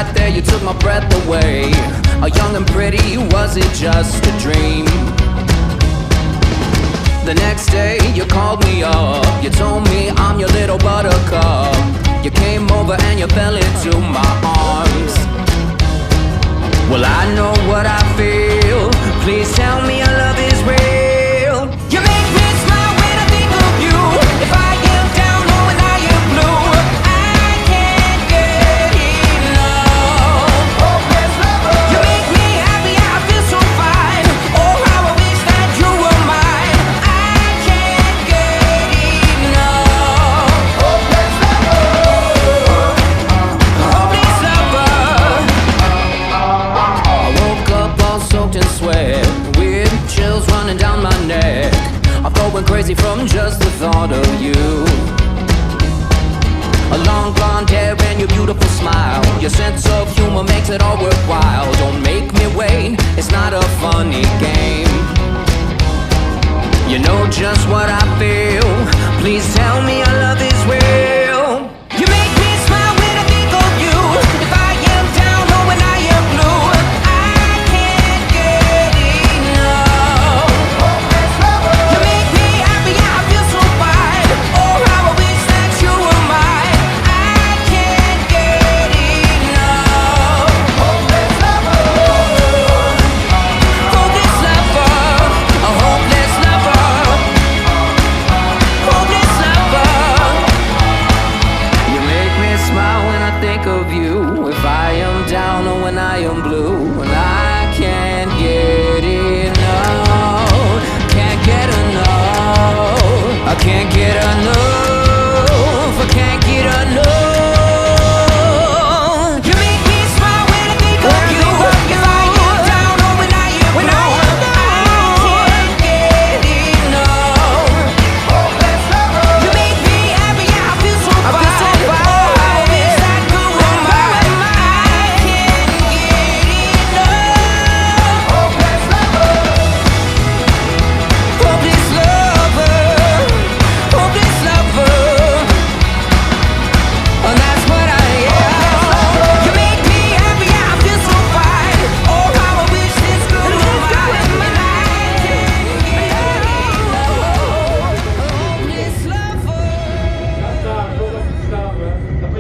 right there, you took my breath away. A young and pretty, was it just a dream? The next day you called me up, you told me I'm your little buttercup. You came over and you fell into my arms. Well, I know what I feel. Please tell me your love is real. You make me smile when I think of you. If I am down or when I am blue, I can't get enough. You make me happy, I feel so fine. Oh, how I wish that you were mine. I can't get enough. Hopeless lover. Hopeless lover. I woke up all soaked in sweat, with chills running down my neck. I'm going crazy from just the thought of you. A long blonde hair and your beautiful smile. Your sense of humor makes it all worthwhile. Don't make me wait, it's not a funny game. You know just what I feel. Please tell me your love is real. You make me smile when I think of you. If I am down or when I am blue, I can't get enough. You make me happy, I feel so fine. Oh, how I wish that you were mine. I can't get enough. Hopeless lover. Hopeless lover. A hopeless lover. Hopeless lover. You make me smile when I think of you.